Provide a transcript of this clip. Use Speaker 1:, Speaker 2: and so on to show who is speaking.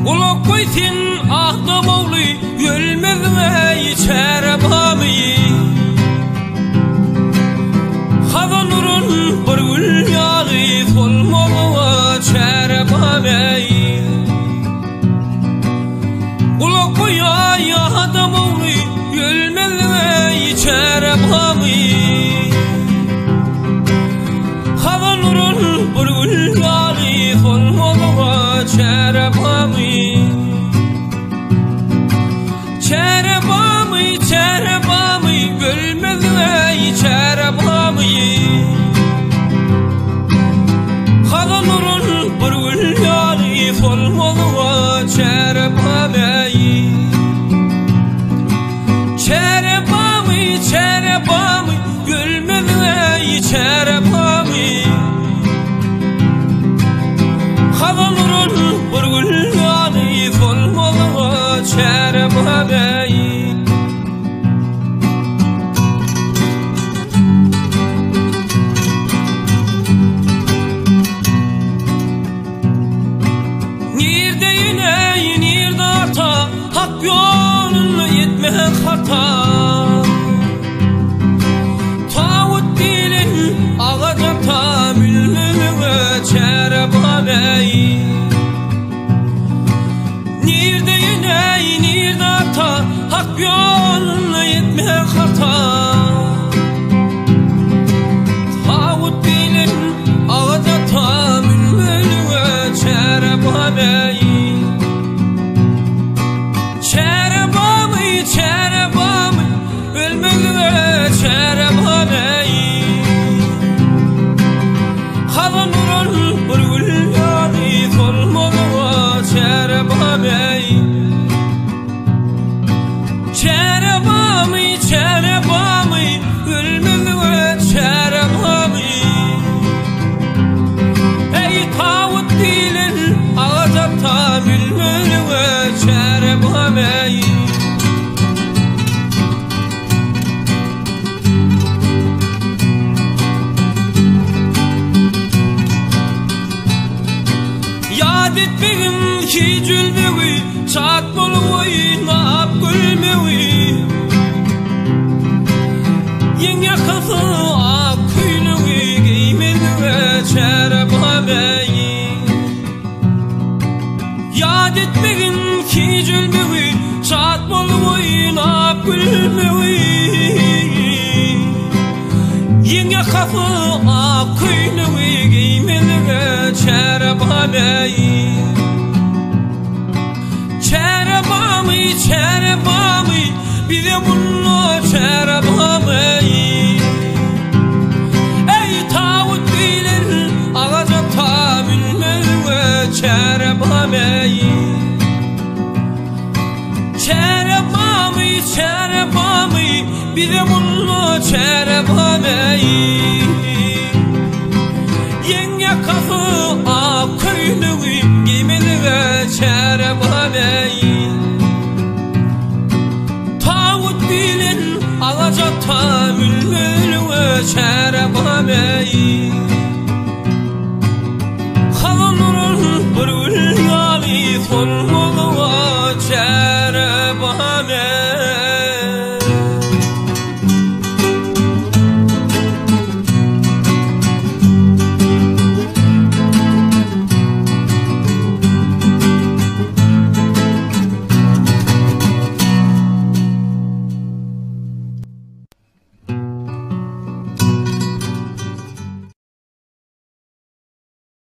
Speaker 1: Ula koysin ahtamavlı ölmez ve içer bami. Hazan nurun bir gül yağı solmalı içer bami. Ula koyay ahtamavlı ölmez ve içer bami. Hazan nurun bir gül yağı solmalı içer bami. Çerebami gülmez ve çerebami. Hazan nurun bir gül yağı solmalı çerebami. Çerebami gülmez ve çerebami. Hazan nurun bir gül yağı solmalı çerebami. Hak yolunu yetmeyen hata. Tağut dilin ağaca tamülmüne çerebami. Nirde yine nirde hata. Hak yolunu yetmeyen hata. Tağut dilin ağaca tamülmüne çerebami. Çerebami ölmez ve çerebami. Hazan nurun bir gül yağı solmalı çerebami. Çerebami ölmez ve çerebami. Ey tağut dilin ağaca tamülmüne ve çerebami. Yad etmegin ki cülmevi, çakmalı oynap gülmevi. Yenge kızı ak kuylevi, giymedi ve çerebami. Yad etmegin ki cülmevi, çakmalı oynap gülmevi. Yenge kızı ak kuylevi, giymedi ve çerebami. Çerebami bir de bunu çerebami. Ey tağut dilin ağaca tamülmez ve çerebami. Çerebami bir de bunu çerebami. Yenge kafı ak köylüğü giymedi ve çerebami. Tağut dilin ağaca tamülmüne ve çerebami. Hazan nurun bir gül yağı solmalı